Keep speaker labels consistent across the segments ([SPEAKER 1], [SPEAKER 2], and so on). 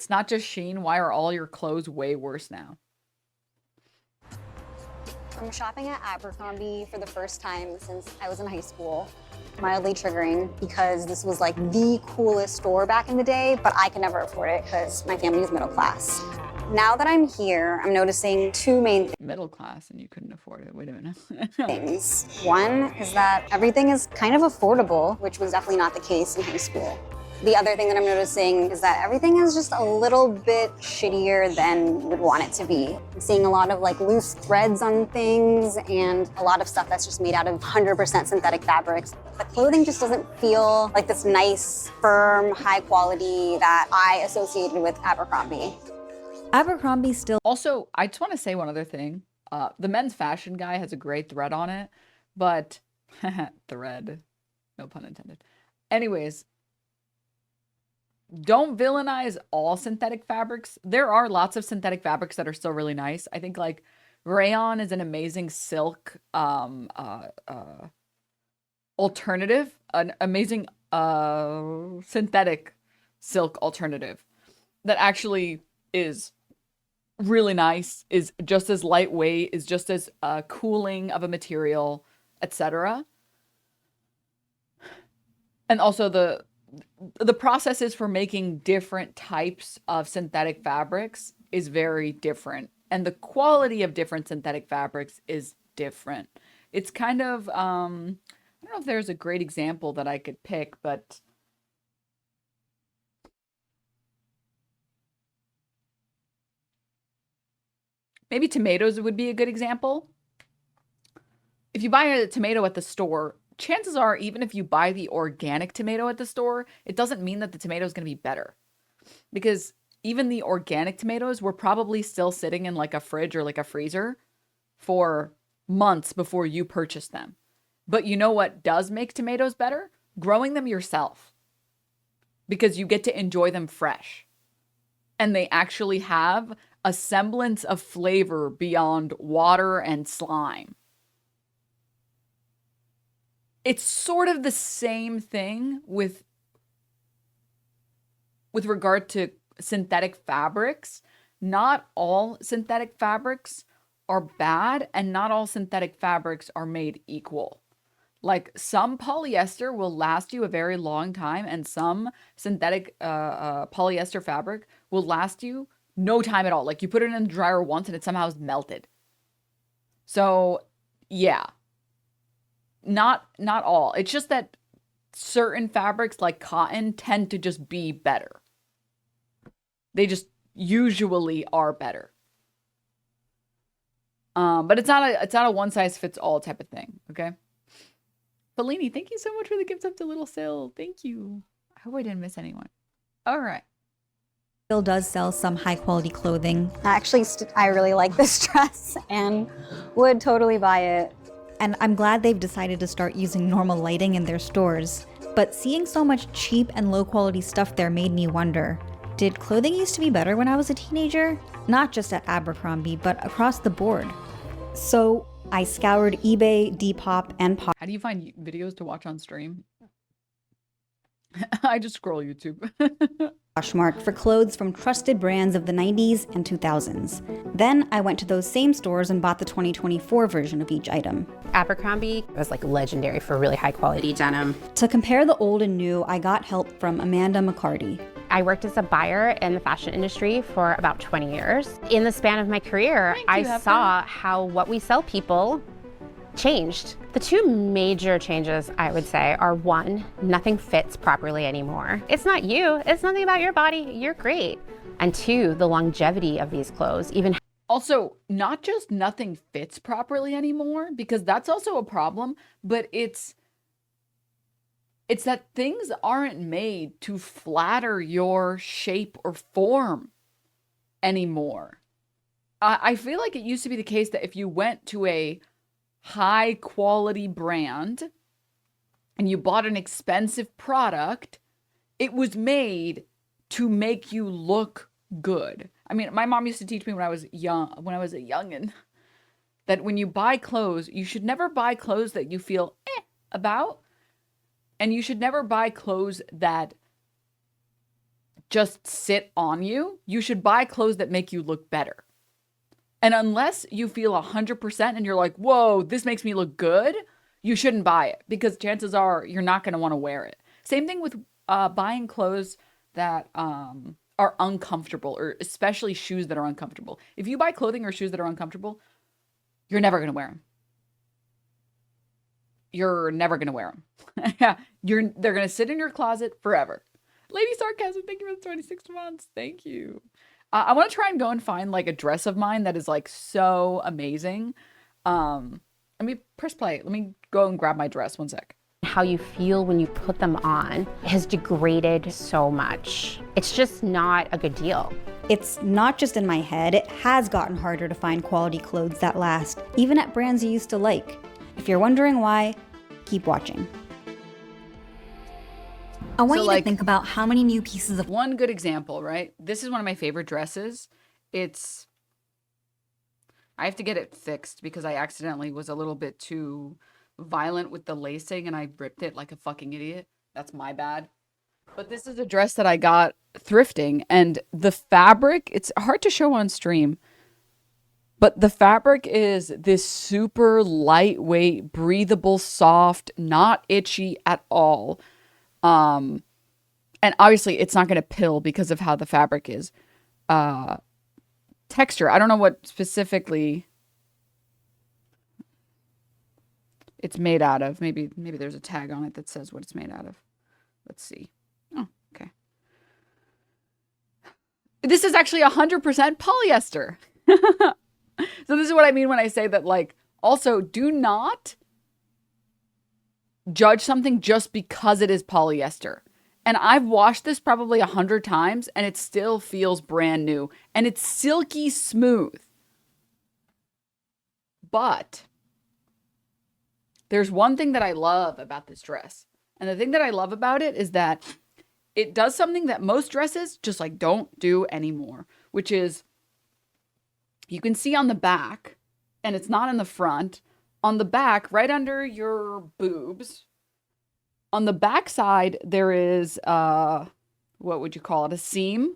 [SPEAKER 1] It's not just Shein. Why are all your clothes way worse now?
[SPEAKER 2] I'm shopping at Abercrombie for the first time since I was in high school. Mildly triggering because this was like the coolest store back in the day, but I could never afford it because my family is middle class. Now that I'm here, I'm noticing two main
[SPEAKER 1] Middle class and you couldn't afford it. Wait a minute.
[SPEAKER 2] things. One is that everything is kind of affordable, which was definitely not the case in high school. The other thing that I'm noticing is that everything is just a little bit shittier than you would want it to be. I'm seeing a lot of like loose threads on things and a lot of stuff that's just made out of 100% synthetic fabrics. The clothing just doesn't feel like this nice, firm, high quality that I associated with Abercrombie.
[SPEAKER 3] Abercrombie still...
[SPEAKER 1] Also, I just want to say one other thing. The men's fashion guy has a great thread on it, but thread, no pun intended. Anyways, don't villainize all synthetic fabrics. There are lots of synthetic fabrics that are still really nice. I think like rayon is an amazing silk alternative, an amazing synthetic silk alternative that actually is really nice, is just as lightweight, is just as cooling of a material, etc. And also the processes for making different types of synthetic fabrics is very different. And the quality of different synthetic fabrics is different. It's kind of, I don't know if there's a great example that I could pick, but maybe tomatoes would be a good example. If you buy a tomato at the store, chances are, even if you buy the organic tomato at the store, it doesn't mean that the tomato is going to be better. Because even the organic tomatoes were probably still sitting in like a fridge or like a freezer for months before you purchased them. But you know what does make tomatoes better? Growing them yourself. Because you get to enjoy them fresh. And they actually have a semblance of flavor beyond water and slime. It's sort of the same thing with regard to synthetic fabrics. Not all synthetic fabrics are bad, and not all synthetic fabrics are made equal. Like some polyester will last you a very long time, and some synthetic polyester fabric will last you no time at all. Like you put it in the dryer once and it somehow is melted. So yeah. Not all. It's just that certain fabrics like cotton tend to just be better. They just usually are better. But it's not a one size fits all type of thing, okay? Bellini, thank you so much for the gift up to Little Sil. Thank you. I hope I didn't miss anyone. All right.
[SPEAKER 3] still does sell some high quality clothing.
[SPEAKER 2] Actually, I really like this dress and would totally buy it.
[SPEAKER 3] And I'm glad they've decided to start using normal lighting in their stores. But seeing so much cheap and low quality stuff there made me wonder, did clothing used to be better when I was a teenager? Not just at Abercrombie, but across the board. So I scoured eBay, Depop, and Poshmark.
[SPEAKER 1] How do you find videos to watch on stream? I just scroll YouTube.
[SPEAKER 3] For clothes from trusted brands of the 90s and 2000s. Then I went to those same stores and bought the 2024 version of each item.
[SPEAKER 4] Abercrombie was like legendary for really high quality denim.
[SPEAKER 3] To compare the old and new, I got help from Amanda McCarty.
[SPEAKER 4] I worked as a buyer in the fashion industry for about 20 years. In the span of my career, I saw how what we sell people changed. The two major changes, I would say, are one, nothing fits properly anymore. It's not you, it's nothing about your body, you're great. And two, the longevity of these clothes, even
[SPEAKER 1] also, not just nothing fits properly anymore, because that's also a problem, but it's that things aren't made to flatter your shape or form anymore. I feel like it used to be the case that if you went to a high quality brand and you bought an expensive product, it was made to make you look good. I mean, my mom used to teach me when I was a youngin', that when you buy clothes, you should never buy clothes that you feel about, and you should never buy clothes that just sit on you. You should buy clothes that make you look better. And unless you feel 100% and you're like, whoa, this makes me look good, you shouldn't buy it because chances are you're not going to want to wear it. Same thing with buying clothes that are uncomfortable, or especially shoes that are uncomfortable. If you buy clothing or shoes that are uncomfortable, you're never going to wear them. You're never going to wear them. They're going to sit in your closet forever. Lady Sarcasm, thank you for the 26 months. Thank you. I want to try and go and find like a dress of mine that is like so amazing. Let me press play. Let me go and grab my dress. One sec.
[SPEAKER 4] How you feel when you put them on has degraded so much. It's just not a good deal.
[SPEAKER 3] It's not just in my head, it has gotten harder to find quality clothes that last, even at brands you used to like. If you're wondering why, keep watching. I want you to think about how many new pieces of...
[SPEAKER 1] One good example, right? This is one of my favorite dresses. I have to get it fixed because I accidentally was a little bit too violent with the lacing and I ripped it like a fucking idiot. That's my bad. But this is a dress that I got thrifting, and the fabric, it's hard to show on stream, but the fabric is this super lightweight, breathable, soft, not itchy at all. And obviously it's not going to pill because of how the fabric is. Texture, I don't know what specifically it's made out of. Maybe there's a tag on it that says what it's made out of. Let's see. Oh, okay. This is actually 100% polyester. So this is what I mean when I say that, like, also do not judge something just because it is polyester. And I've washed this probably 100 times and it still feels brand new and it's silky smooth. But there's one thing that I love about this dress. And the thing that I love about it is that it does something that most dresses just like don't do anymore, which is you can see on the back, and it's not in the front, on the back, right under your boobs, on the back side, there is, what would you call it? A seam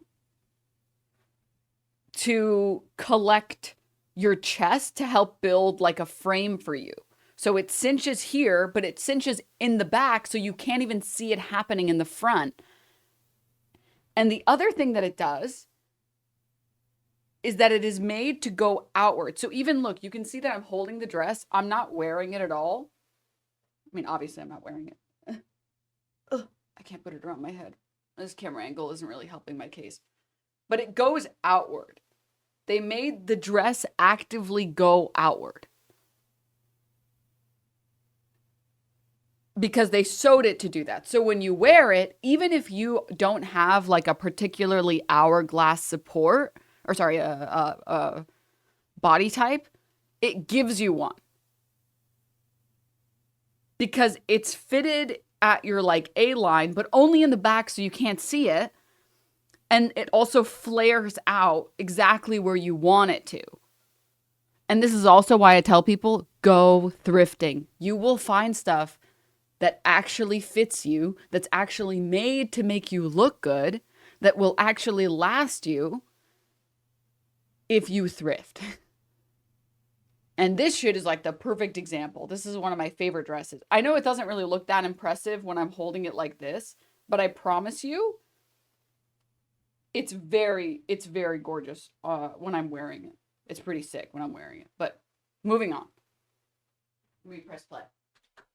[SPEAKER 1] to collect your chest to help build like a frame for you. So it cinches here, but it cinches in the back so you can't even see it happening in the front. And the other thing that it does is that it is made to go outward. So even look, you can see that I'm holding the dress. I'm not wearing it at all. I mean, obviously I'm not wearing it. Ugh, I can't put it around my head. This camera angle isn't really helping my case. But it goes outward. They made the dress actively go outward. Because they sewed it to do that. So when you wear it, even if you don't have like a particularly hourglass support, or sorry, a body type, it gives you one. Because it's fitted at your like A-line, but only in the back so you can't see it. And it also flares out exactly where you want it to. And this is also why I tell people, go thrifting. You will find stuff that actually fits you, that's actually made to make you look good, that will actually last you if you thrift. And this shit is like the perfect example. This is one of my favorite dresses. I know it doesn't really look that impressive when I'm holding it like this, but I promise you, it's very gorgeous when I'm wearing it. It's pretty sick when I'm wearing it. But moving on. We press play.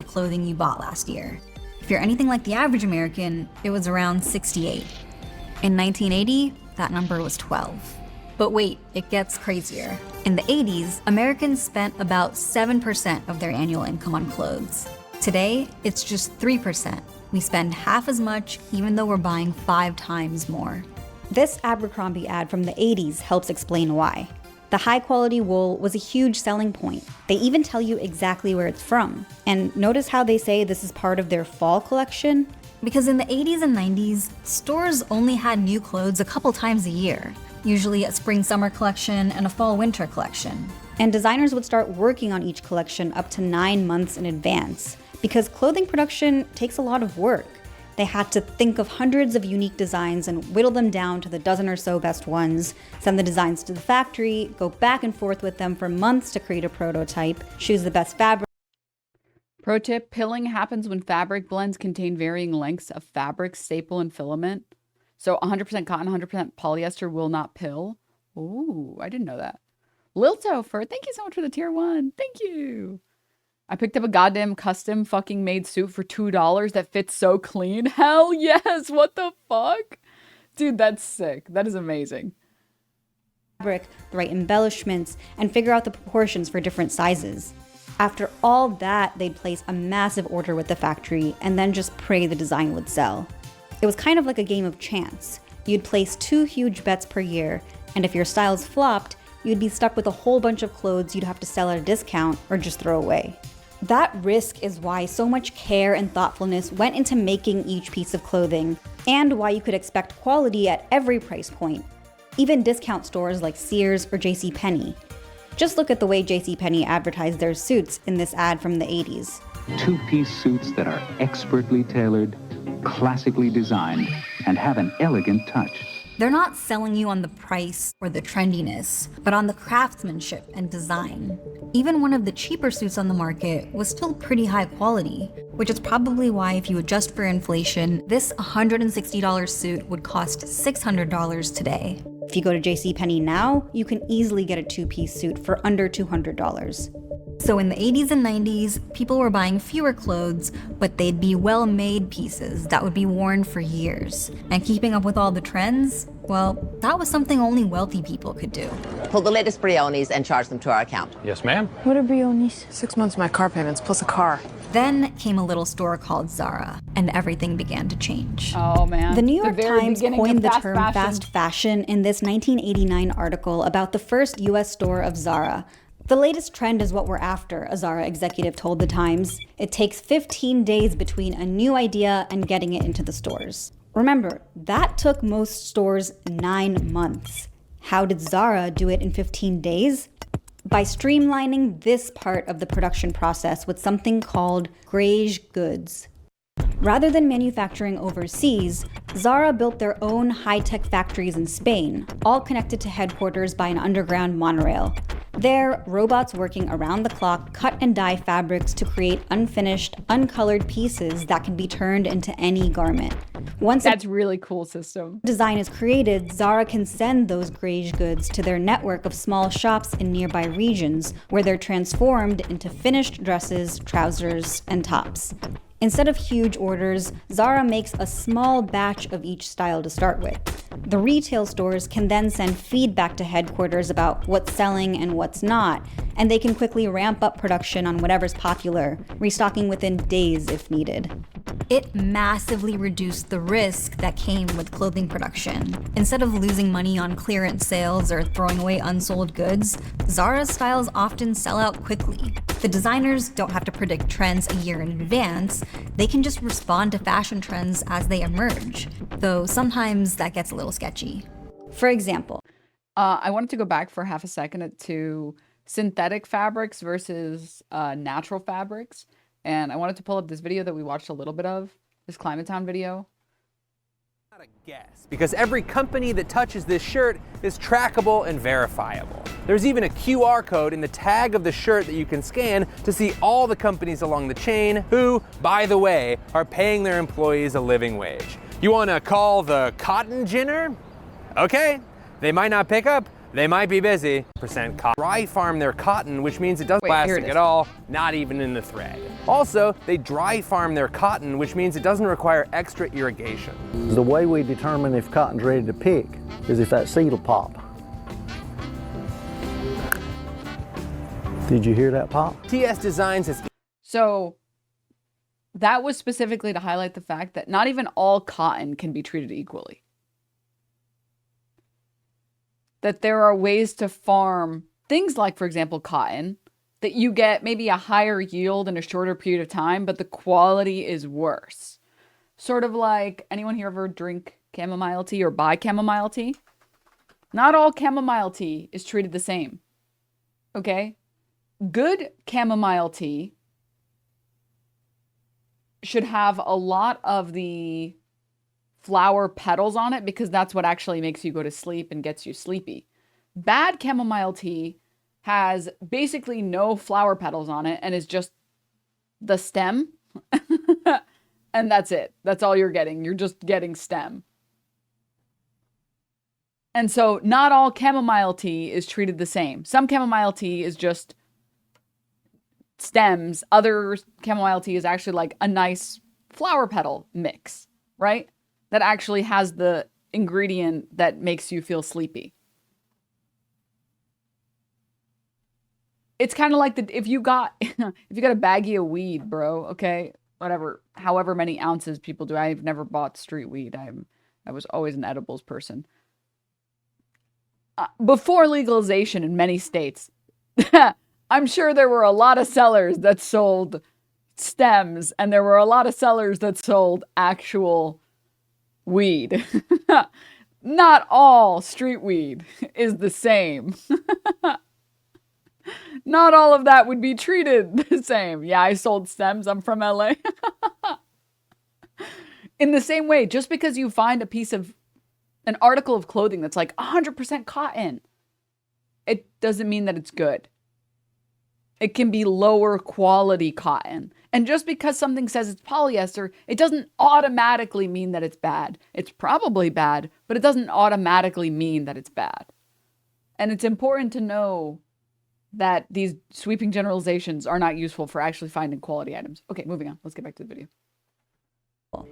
[SPEAKER 3] Clothing you bought last year. If you're anything like the average American, it was around 68. In 1980, that number was 12. But wait, it gets crazier. In the 80s, Americans spent about 7% of their annual income on clothes. Today, it's just 3%. We spend half as much, even though we're buying 5 times more. This Abercrombie ad from the 80s helps explain why. The high-quality wool was a huge selling point. They even tell you exactly where it's from. And notice how they say this is part of their fall collection? Because in the 80s and 90s, stores only had new clothes a couple times a year. Usually a spring-summer collection and a fall-winter collection. And designers would start working on each collection up to 9 months in advance, because clothing production takes a lot of work. They had to think of hundreds of unique designs and whittle them down to the dozen or so best ones, send the designs to the factory, go back and forth with them for months to create a prototype, choose the best fabric.
[SPEAKER 1] Pro tip, pilling happens when fabric blends contain varying lengths of fabric, staple, and filament. So 100% cotton, 100% polyester will not pill. Ooh, I didn't know that. Liltopher, thank you so much for the tier 1. Thank you. I picked up a goddamn custom fucking made suit for $2 that fits so clean. Hell yes, what the fuck? Dude, that's sick. That is amazing.
[SPEAKER 3] Fabric, the right embellishments, and figure out the proportions for different sizes. After all that, they'd place a massive order with the factory and then just pray the design would sell. It was kind of like a game of chance. You'd place 2 huge bets per year, and if your styles flopped, you'd be stuck with a whole bunch of clothes you'd have to sell at a discount or just throw away. That risk is why so much care and thoughtfulness went into making each piece of clothing, and why you could expect quality at every price point, even discount stores like Sears or JCPenney. Just look at the way JCPenney advertised their suits in this ad from the 80s.
[SPEAKER 5] 2-piece suits that are expertly tailored, classically designed, and have an elegant touch.
[SPEAKER 3] They're not selling you on the price or the trendiness, but on the craftsmanship and design. Even one of the cheaper suits on the market was still pretty high quality, which is probably why if you adjust for inflation, this $160 suit would cost $600 today. If you go to JCPenney now, you can easily get a 2-piece suit for under $200. So in the 80s and 90s, people were buying fewer clothes, but they'd be well-made pieces that would be worn for years. And keeping up with all the trends, well, that was something only wealthy people could do.
[SPEAKER 6] Pull the latest Briones and charge them to our account.
[SPEAKER 7] Yes, ma'am.
[SPEAKER 8] What are Briones?
[SPEAKER 9] 6 months of my car payments plus a car.
[SPEAKER 3] Then came a little store called Zara, and everything began to change.
[SPEAKER 1] Oh man.
[SPEAKER 3] The New York
[SPEAKER 1] very
[SPEAKER 3] Times
[SPEAKER 1] beginning
[SPEAKER 3] coined
[SPEAKER 1] of
[SPEAKER 3] the
[SPEAKER 1] fast
[SPEAKER 3] term
[SPEAKER 1] fashion.
[SPEAKER 3] fast fashion in this 1989 article about the first US store of Zara. The latest trend is what we're after, a Zara executive told the Times. It takes 15 days between a new idea and getting it into the stores. Remember, that took most stores 9 months. How did Zara do it in 15 days? By streamlining this part of the production process with something called greige goods. Rather than manufacturing overseas, Zara built their own high-tech factories in Spain, all connected to headquarters by an underground monorail. There, robots working around the clock cut and dye fabrics to create unfinished, uncolored pieces that can be turned into any garment. Once
[SPEAKER 1] That's really cool system.
[SPEAKER 3] a design is created, Zara can send those greige goods to their network of small shops in nearby regions, where they're transformed into finished dresses, trousers, and tops. Instead of huge orders, Zara makes a small batch of each style to start with. The retail stores can then send feedback to headquarters about what's selling and what's not, and they can quickly ramp up production on whatever's popular, restocking within days if needed. It massively reduced the risk that came with clothing production. Instead of losing money on clearance sales or throwing away unsold goods, Zara's styles often sell out quickly. The designers don't have to predict trends a year in advance, they can just respond to fashion trends as they emerge, though sometimes that gets a little sketchy. For example,
[SPEAKER 1] I wanted to go back for half a second to synthetic fabrics versus natural fabrics. And I wanted to pull up this video that we watched a little bit of, this Climate Town video.
[SPEAKER 7] Not a guess, because every company that touches this shirt is trackable and verifiable. There's even a QR code in the tag of the shirt that you can scan to see all the companies along the chain who, by the way, are paying their employees a living wage. You want to call the cotton ginner? Okay, they might not pick up. They might be busy. Percent cotton. Dry farm their cotton, which means it doesn't plastic at all, not even in the thread. Also, they dry farm their cotton, which means it doesn't require extra irrigation.
[SPEAKER 10] The way we determine if cotton's ready to pick is if that seed will pop. Did you hear that pop?
[SPEAKER 7] TS Designs has
[SPEAKER 1] So that was specifically to highlight the fact that not even all cotton can be treated equally. That there are ways to farm things like, for example, cotton, that you get maybe a higher yield in a shorter period of time, but the quality is worse. Sort of like, anyone here ever drink chamomile tea or buy chamomile tea? Not all chamomile tea is treated the same. Okay? Good chamomile tea should have a lot of the flower petals on it because that's what actually makes you go to sleep and gets you sleepy. Bad chamomile tea has basically no flower petals on it and is just the stem. And that's it. That's all you're getting. You're just getting stem. And so not all chamomile tea is treated the same. Some chamomile tea is just stems. Other chamomile tea is actually like a nice flower petal mix, right? That actually has the ingredient that makes you feel sleepy. It's kind of like if you got a baggie of weed, bro, okay? Whatever, however many ounces people do. I've never bought street weed. I was always an edibles person. Before legalization in many states, I'm sure there were a lot of sellers that sold stems, and there were a lot of sellers that sold actual weed. Not all street weed is the same. Not all of that would be treated the same. Yeah, I sold stems. I'm from LA. In the same way, just because you find an article of clothing that's like 100% cotton, it doesn't mean that it's good. It can be lower quality cotton. And just because something says it's polyester, it doesn't automatically mean that it's bad. It's probably bad, but it doesn't automatically mean that it's bad. And it's important to know that these sweeping generalizations are not useful for actually finding quality items. Okay, moving on. Let's get back to the video.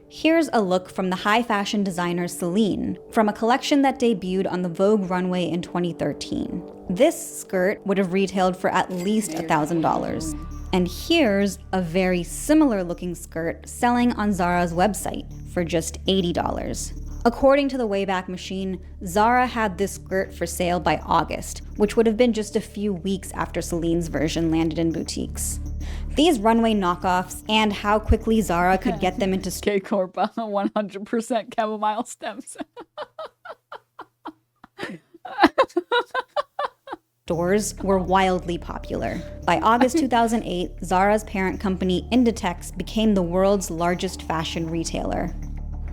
[SPEAKER 3] Here's a look from the high fashion designer Celine, from a collection that debuted on the Vogue runway in 2013. This skirt would have retailed for at least $1,000. And here's a very similar looking skirt selling on Zara's website for just $80. According to the Wayback Machine, Zara had this skirt for sale by August, which would have been just a few weeks after Celine's version landed in boutiques. These runway knockoffs and how quickly Zara could get them into
[SPEAKER 1] K-Corp 100% chamomile stems.
[SPEAKER 3] stores were wildly popular. By August 2008, Zara's parent company Inditex became the world's largest fashion retailer.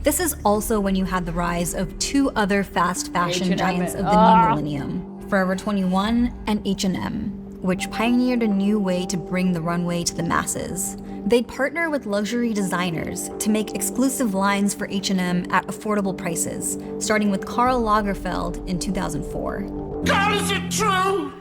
[SPEAKER 3] This is also when you had the rise of two other fast fashion giants of the new millennium, Forever 21 and H&M, which pioneered a new way to bring the runway to the masses. They'd partner with luxury designers to make exclusive lines for H&M at affordable prices, starting with Karl Lagerfeld in 2004.
[SPEAKER 8] God, is it true?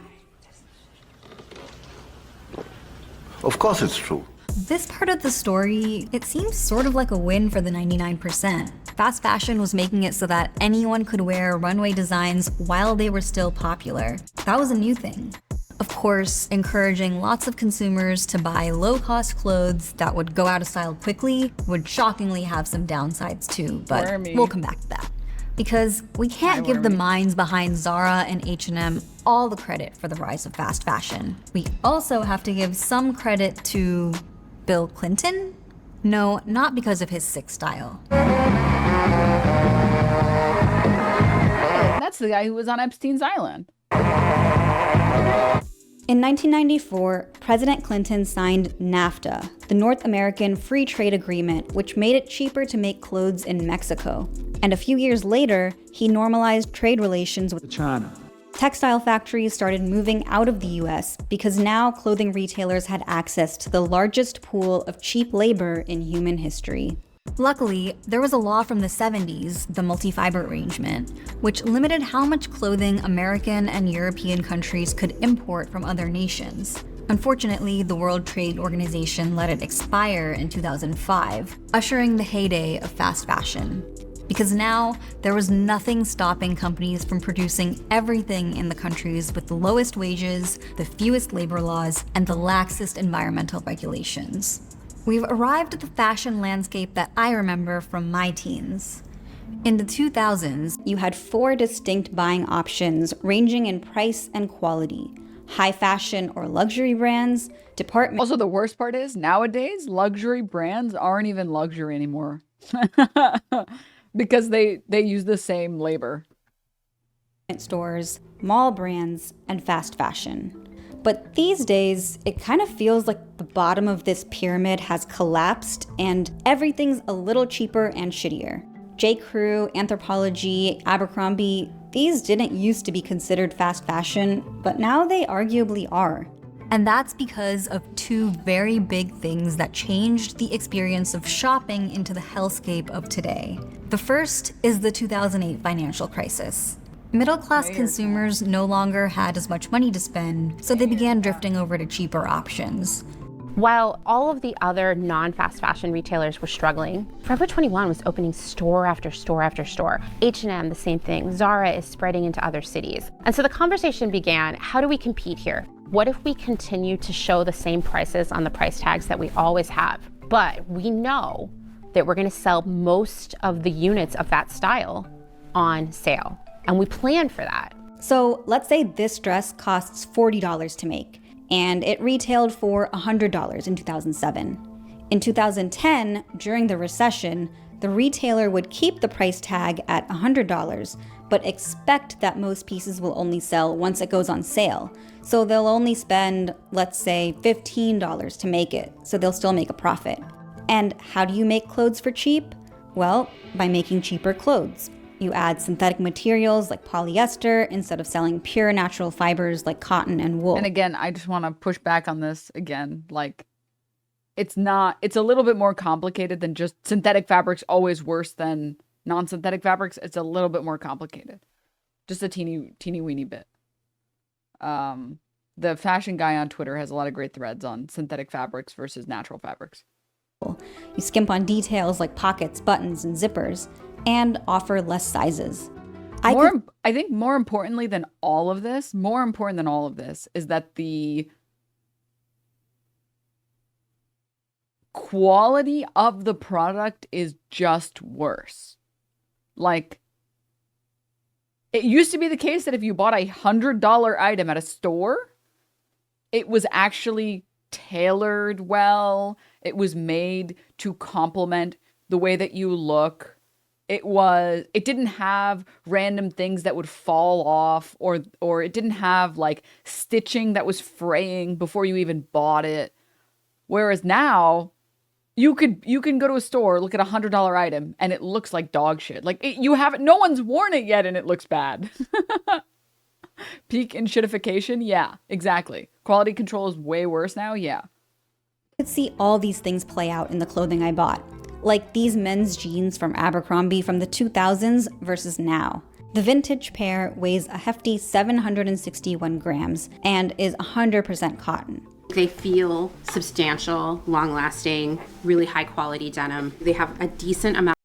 [SPEAKER 8] Of course it's true.
[SPEAKER 3] This part of the story, it seems sort of like a win for the 99%. Fast fashion was making it so that anyone could wear runway designs while they were still popular. That was a new thing. Of course, encouraging lots of consumers to buy low-cost clothes that would go out of style quickly would shockingly have some downsides too, but we'll come back to that. Because we can't give the minds behind Zara and H&M all the credit for the rise of fast fashion. We also have to give some credit to Bill Clinton? No, not because of his sick style.
[SPEAKER 1] That's the guy who was on Epstein's Island.
[SPEAKER 3] In 1994, President Clinton signed NAFTA, the North American Free Trade Agreement, which made it cheaper to make clothes in Mexico. And a few years later, he normalized trade relations with
[SPEAKER 11] China.
[SPEAKER 3] Textile factories started moving out of the US because now clothing retailers had access to the largest pool of cheap labor in human history. Luckily, there was a law from the 70s, the multi-fiber arrangement, which limited how much clothing American and European countries could import from other nations. Unfortunately, the World Trade Organization let it expire in 2005, ushering the heyday of fast fashion. Because now, there was nothing stopping companies from producing everything in the countries with the lowest wages, the fewest labor laws, and the laxest environmental regulations. We've arrived at the fashion landscape that I remember from my teens. In the 2000s, you had 4 distinct buying options ranging in price and quality. High fashion or luxury brands, department...
[SPEAKER 1] Also, the worst part is, nowadays, luxury brands aren't even luxury anymore. Because they use the same labor.
[SPEAKER 3] Stores, mall brands, and fast fashion. But these days, it kind of feels like the bottom of this pyramid has collapsed and everything's a little cheaper and shittier. J. Crew, Anthropologie, Abercrombie, these didn't used to be considered fast fashion, but now they arguably are. And that's because of two very big things that changed the experience of shopping into the hellscape of today. The first is the 2008 financial crisis. Middle-class consumers no longer had as much money to spend, so they began drifting over to cheaper options.
[SPEAKER 4] While all of the other non-fast fashion retailers were struggling, Forever 21 was opening store after store after store. H&M, the same thing. Zara is spreading into other cities. And so the conversation began, how do we compete here? What if we continue to show the same prices on the price tags that we always have? But we know that we're gonna sell most of the units of that style on sale. And we plan for that.
[SPEAKER 3] So let's say this dress costs $40 to make, and it retailed for $100 in 2007. In 2010, during the recession, the retailer would keep the price tag at $100, but expect that most pieces will only sell once it goes on sale. So they'll only spend, let's say, $15 to make it, so they'll still make a profit. And how do you make clothes for cheap? Well, by making cheaper clothes. You add synthetic materials like polyester instead of selling pure natural fibers like cotton and wool.
[SPEAKER 1] And again, I just want to push back on this again. Like, it's a little bit more complicated than just synthetic fabrics always worse than non-synthetic fabrics. It's a little bit more complicated. Just a teeny weeny bit. The fashion guy on Twitter has a lot of great threads on synthetic fabrics versus natural fabrics.
[SPEAKER 3] You skimp on details like pockets, buttons, and zippers, and offer less sizes.
[SPEAKER 1] I think more important than all of this is that the quality of the product is just worse. Like, it used to be the case that if you bought a $100 item at a store, it was actually tailored well. It was made to complement the way that you look. It didn't have random things that would fall off, or it didn't have like stitching that was fraying before you even bought it. Whereas now, you can go to a store, look at $100 item, and it looks like dog shit. Like, no one's worn it yet and it looks bad. Peak in shitification? Yeah, exactly. Quality control is way worse now? Yeah.
[SPEAKER 3] I could see all these things play out in the clothing I bought. Like these men's jeans from Abercrombie from the 2000s versus now. The vintage pair weighs a hefty 761 grams and is 100% cotton.
[SPEAKER 4] They feel substantial, long-lasting, really high-quality denim. They have a decent amount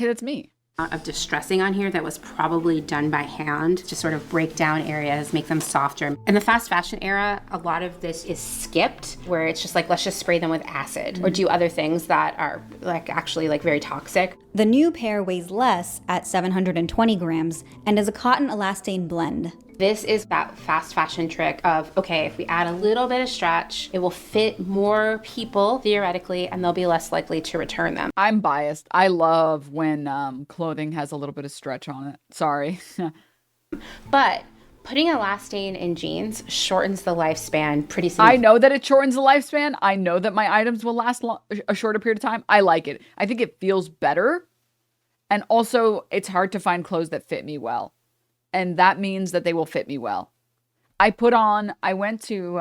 [SPEAKER 1] Hey, that's me.
[SPEAKER 4] Of distressing on here that was probably done by hand to sort of break down areas, make them softer. In the fast fashion era, a lot of this is skipped, where it's just like, let's just spray them with acid or do other things that are like actually like very toxic.
[SPEAKER 3] The new pair weighs less at 720 grams and is a cotton elastane blend.
[SPEAKER 4] This is that fast fashion trick of, okay, if we add a little bit of stretch, it will fit more people theoretically, and they'll be less likely to return them.
[SPEAKER 1] I'm biased. I love when clothing has a little bit of stretch on it. Sorry.
[SPEAKER 4] But putting elastane in jeans shortens the lifespan pretty significantly.
[SPEAKER 1] I know that it shortens the lifespan. I know that my items will last a shorter period of time. I like it. I think it feels better. And also, it's hard to find clothes that fit me well. And that means that they will fit me well. I went to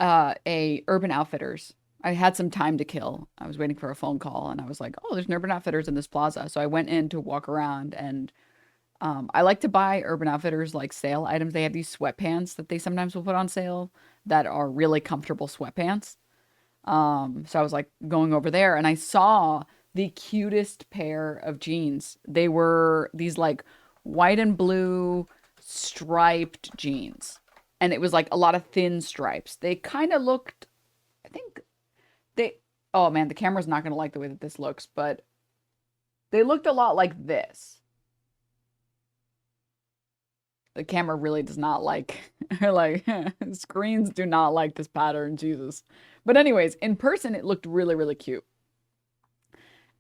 [SPEAKER 1] a Urban Outfitters. I had some time to kill. I was waiting for a phone call and I was like, oh, there's an Urban Outfitters in this plaza. So I went in to walk around, and I like to buy Urban Outfitters like sale items. They have these sweatpants that they sometimes will put on sale that are really comfortable sweatpants. So I was like going over there and I saw the cutest pair of jeans. They were these like white and blue striped jeans. And it was like a lot of thin stripes. They kind of looked, oh man, the camera's not going to like the way that this looks, but they looked a lot like this. The camera really does not like, screens do not like this pattern, Jesus. But anyways, in person, it looked really, really cute.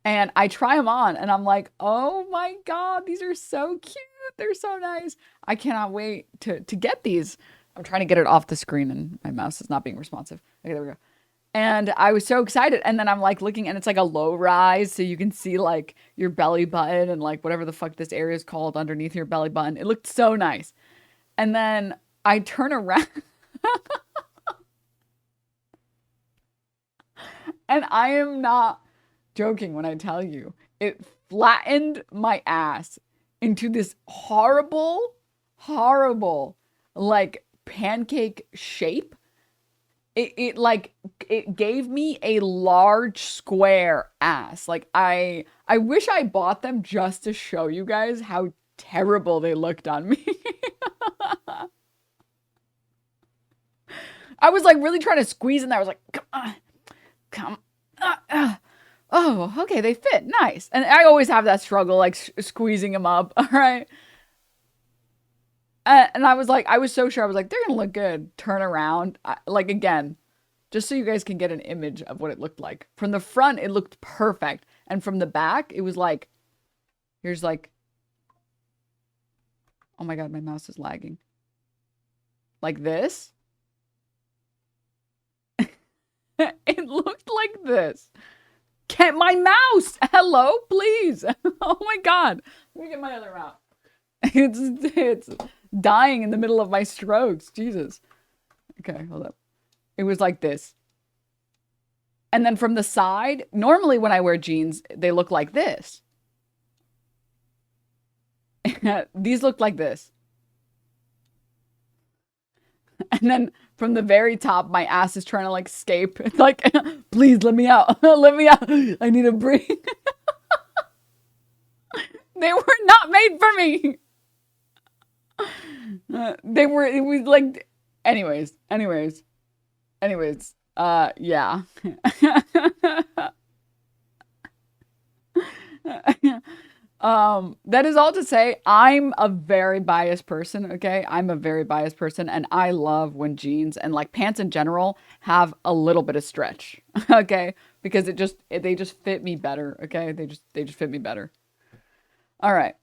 [SPEAKER 1] And I try them on and I'm like, oh my God, these are so cute. They're so nice. I cannot wait to get these. I'm trying to get it off the screen and my mouse is not being responsive. Okay, there we go. And I was so excited. And then I'm like looking and it's like a low rise. So you can see like your belly button and like whatever the fuck this area is called underneath your belly button. It looked so nice. And then I turn around and I am not joking when I tell you, it flattened my ass into this horrible, like pancake shape. It gave me a large square ass. Like I wish I bought them just to show you guys how terrible they looked on me. I was like really trying to squeeze in there. I was like, come on. Oh, okay, they fit. Nice. And I always have that struggle, like squeezing them up. All right. And I was like, I was so sure. I was like, they're going to look good. Turn around. Like, again, just so you guys can get an image of what it looked like. From the front, it looked perfect. And from the back, it was like, here's like, oh my God, my mouse is lagging. Like this. It looked like this. Can't my mouse? Hello, please. Oh my God. Let me get my other mouse. It's dying in the middle of my strokes. Jesus. Okay, hold up. It was like this. And then from the side, normally when I wear jeans, they look like this. These look like this. And then from the very top, my ass is trying to like escape. It's like, please let me out. Let me out. I need a break. They were not made for me. It was like, anyways. Yeah. That is all to say, I'm a very biased person, okay? I'm a very biased person, and I love when jeans and like pants in general have a little bit of stretch, okay? Because they just fit me better, okay? They just fit me better. All right.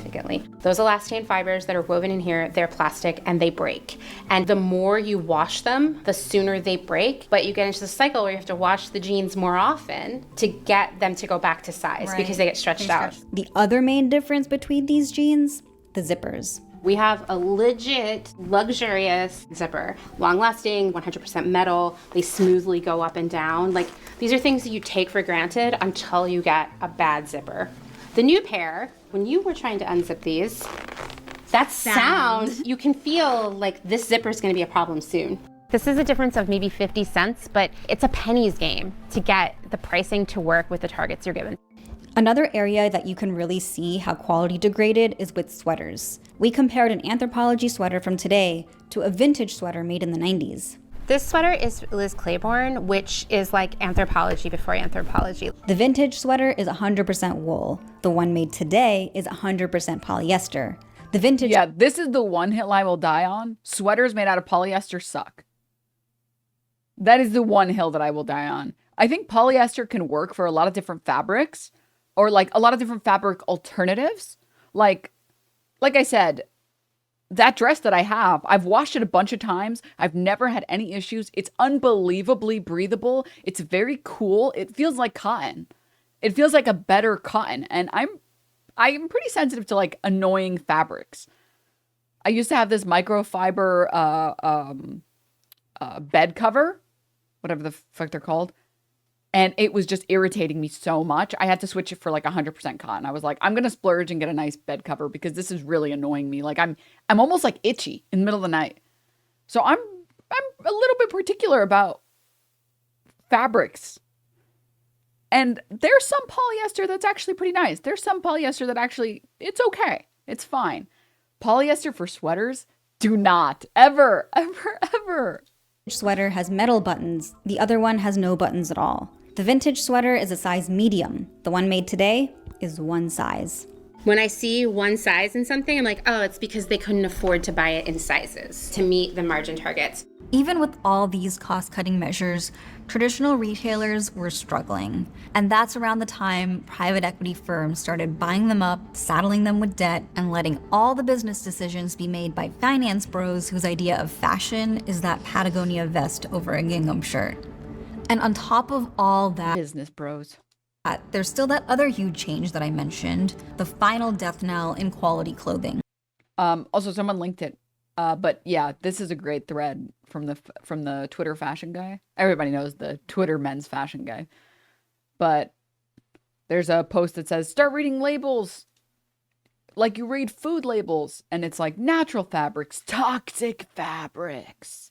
[SPEAKER 4] Significantly. Those elastane fibers that are woven in here, they're plastic and they break. And the more you wash them, the sooner they break. But you get into the cycle where you have to wash the jeans more often to get them to go back to size because they get stretched out.
[SPEAKER 3] The other main difference between these jeans, the zippers.
[SPEAKER 4] We have a legit, luxurious zipper. Long-lasting, 100% metal. They smoothly go up and down. Like, these are things that you take for granted until you get a bad zipper. The new pair, when you were trying to unzip these, that sound, you can feel like this zipper is going to be a problem soon. This is a difference of maybe 50 cents, but it's a pennies game to get the pricing to work with the targets you're given.
[SPEAKER 3] Another area that you can really see how quality degraded is with sweaters. We compared an Anthropologie sweater from today to a vintage sweater made in the 90s.
[SPEAKER 4] This sweater is Liz Claiborne, which is like Anthropologie before Anthropologie.
[SPEAKER 3] The vintage sweater is 100% wool. The one made today is 100% polyester. The vintage...
[SPEAKER 1] Yeah, this is the one hill I will die on. Sweaters made out of polyester suck. That is the one hill that I will die on. I think polyester can work for a lot of different fabrics or like a lot of different fabric alternatives. Like I said, that dress that I have, I've washed it a bunch of times. I've never had any issues. It's unbelievably breathable. It's very cool. It feels like cotton. It feels like a better cotton. And I'm pretty sensitive to like annoying fabrics. I used to have this microfiber bed cover, whatever the fuck they're called. And it was just irritating me so much. I had to switch it for like 100% cotton. I was like, I'm going to splurge and get a nice bed cover because this is really annoying me. Like I'm almost like itchy in the middle of the night. So I'm a little bit particular about fabrics. And there's some polyester that's actually pretty nice. There's some polyester that actually, it's okay. It's fine. Polyester for sweaters, do not ever.
[SPEAKER 3] Sweater has metal buttons. The other one has no buttons at all. The vintage sweater is a size medium. The one made today is one size.
[SPEAKER 4] When I see one size in something, I'm like, oh, it's because they couldn't afford to buy it in sizes to meet the margin targets.
[SPEAKER 3] Even with all these cost-cutting measures, traditional retailers were struggling. And that's around the time private equity firms started buying them up, saddling them with debt, and letting all the business decisions be made by finance bros whose idea of fashion is that Patagonia vest over a gingham shirt. And on top of all that,
[SPEAKER 1] Business bros.
[SPEAKER 3] there's still that other huge change that I mentioned, the final death knell in quality clothing.
[SPEAKER 1] Also, someone linked it. But yeah, this is a great thread from the Twitter fashion guy. Everybody knows the Twitter men's fashion guy. But there's a post that says, start reading labels like you read food labels. And it's like natural fabrics, toxic fabrics.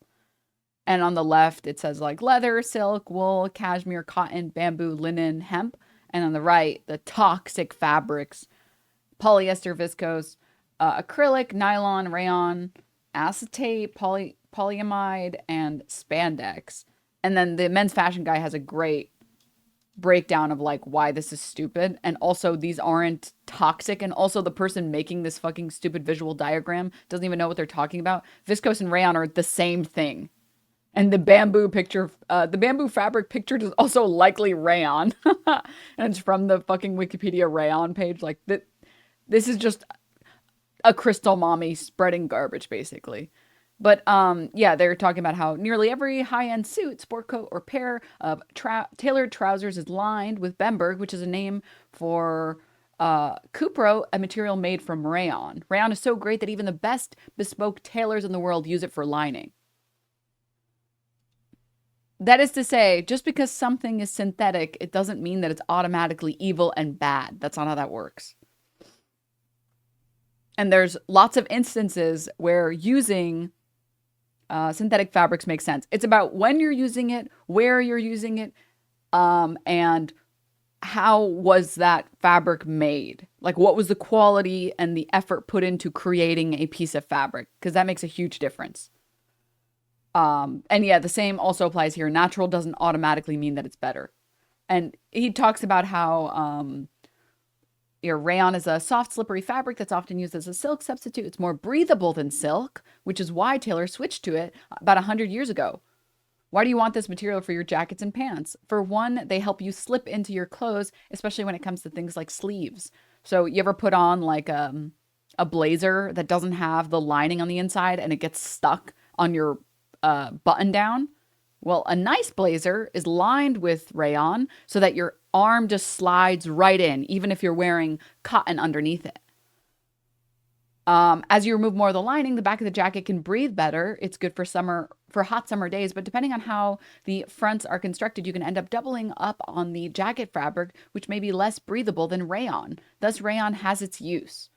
[SPEAKER 1] And on the left, it says like leather, silk, wool, cashmere, cotton, bamboo, linen, hemp. And on the right, the toxic fabrics, polyester, viscose, acrylic, nylon, rayon, acetate, polyamide, and spandex. And then the men's fashion guy has a great breakdown of like why this is stupid. And also these aren't toxic. And also the person making this fucking stupid visual diagram doesn't even know what they're talking about. Viscose and rayon are the same thing. And the bamboo picture, the bamboo fabric pictured is also likely rayon. And it's from the fucking Wikipedia rayon page. Like this is just a crystal mommy spreading garbage, basically. But yeah, they're talking about how nearly every high-end suit, sport coat, or pair of tailored trousers is lined with Bemberg, which is a name for cupro, a material made from rayon. Rayon is so great that even the best bespoke tailors in the world use it for lining. That is to say, just because something is synthetic, it doesn't mean that it's automatically evil and bad. That's not how that works. And there's lots of instances where using synthetic fabrics makes sense. It's about when you're using it, where you're using it, and how was that fabric made? Like, what was the quality and the effort put into creating a piece of fabric? Because that makes a huge difference. And yeah, the same also applies here. Natural doesn't automatically mean that it's better. And he talks about how your rayon is a soft, slippery fabric that's often used as a silk substitute. It's more breathable than silk, which is why tailors switched to it about 100 years ago. Why do you want this material for your jackets and pants? For one, they help you slip into your clothes, especially when it comes to things like sleeves. So you ever put on like a blazer that doesn't have the lining on the inside and it gets stuck on your button down? Well, a nice blazer is lined with rayon so that your arm just slides right in, even if you're wearing cotton underneath it. As you remove more of the lining, the back of the jacket can breathe better. It's good for hot summer days, but depending on how the fronts are constructed, you can end up doubling up on the jacket fabric, which may be less breathable than rayon. Thus, rayon has its use.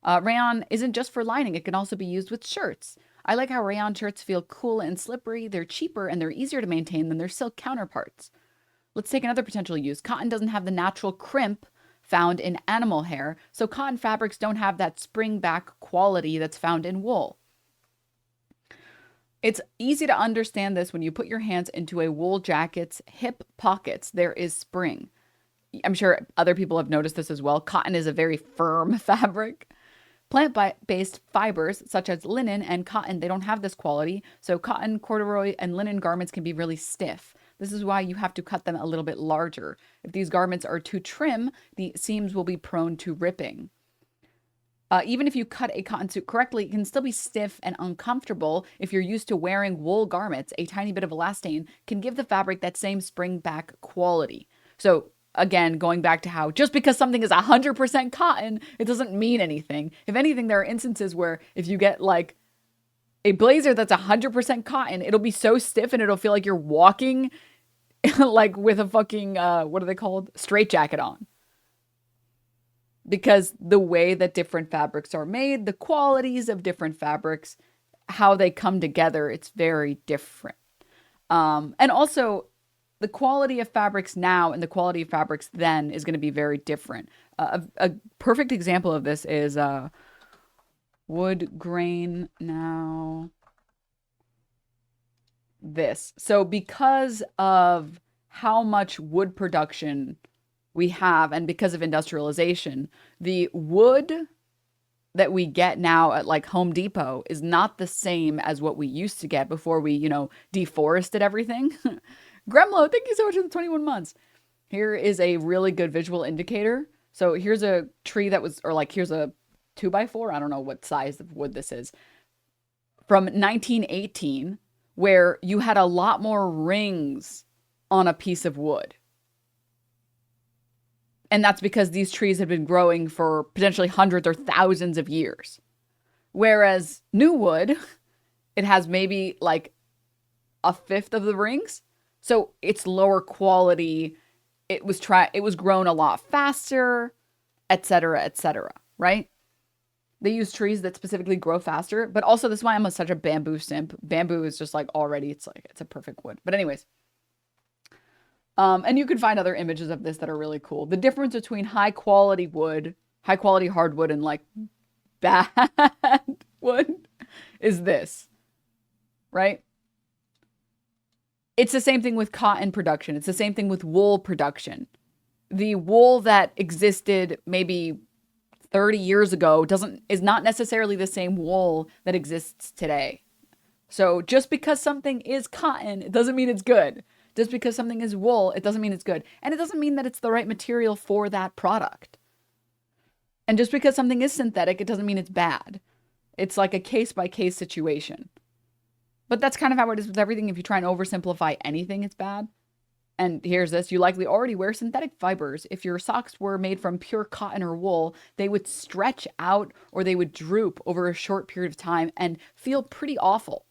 [SPEAKER 1] Rayon isn't just for lining. It can also be used with shirts. I like how rayon shirts feel cool and slippery. They're cheaper and they're easier to maintain than their silk counterparts. Let's take another potential use. Cotton doesn't have the natural crimp found in animal hair, so cotton fabrics don't have that spring back quality that's found in wool. It's easy to understand this when you put your hands into a wool jacket's hip pockets. There is spring. I'm sure other people have noticed this as well. Cotton is a very firm fabric. Plant-based fibers, such as linen and cotton, they don't have this quality. So cotton, corduroy, and linen garments can be really stiff. This is why you have to cut them a little bit larger. If these garments are too trim, the seams will be prone to ripping. Even if you cut a cotton suit correctly, it can still be stiff and uncomfortable. If you're used to wearing wool garments, a tiny bit of elastane can give the fabric that same spring back quality. So again, going back to how just because something is 100% cotton, it doesn't mean anything. If anything, there are instances where if you get like a blazer that's 100% cotton, it'll be so stiff and it'll feel like you're walking like with a fucking, what are they called? Straitjacket on. Because the way that different fabrics are made, the qualities of different fabrics, how they come together, it's very different. And also, the quality of fabrics now and the quality of fabrics then is going to be very different. A perfect example of this is wood grain now. This. So because of how much wood production we have and because of industrialization, the wood that we get now at like Home Depot is not the same as what we used to get before we, deforested everything. Gremlo, thank you so much for the 21 months. Here is a really good visual indicator. So here's a tree that was, or like here's a 2x4. I don't know what size of wood this is. From 1918, where you had a lot more rings on a piece of wood. And that's because these trees had been growing for potentially hundreds or thousands of years. Whereas new wood, it has maybe like a fifth of the rings. So it's lower quality. It was grown a lot faster, etc., right? They use trees that specifically grow faster, but also this is why I'm such a bamboo simp. Bamboo is just like already, it's a perfect wood. But anyways, and you can find other images of this that are really cool. The difference between high quality wood, high quality hardwood, and like bad wood is this, right? It's the same thing with cotton production. It's the same thing with wool production. The wool that existed maybe 30 years ago is not necessarily the same wool that exists today. So just because something is cotton, it doesn't mean it's good. Just because something is wool, it doesn't mean it's good. And it doesn't mean that it's the right material for that product. And just because something is synthetic, it doesn't mean it's bad. It's like a case-by-case situation. But that's kind of how it is with everything. If you try and oversimplify anything, it's bad. And here's this. You likely already wear synthetic fibers. If your socks were made from pure cotton or wool, they would stretch out or they would droop over a short period of time and feel pretty awful.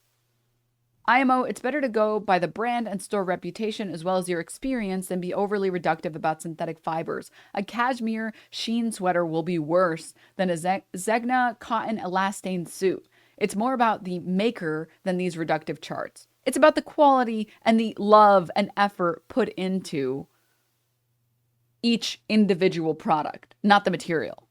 [SPEAKER 1] IMO, it's better to go by the brand and store reputation as well as your experience than be overly reductive about synthetic fibers. A cashmere Shein sweater will be worse than a Zegna cotton elastane suit. It's more about the maker than these reductive charts. It's about the quality and the love and effort put into each individual product, not the material.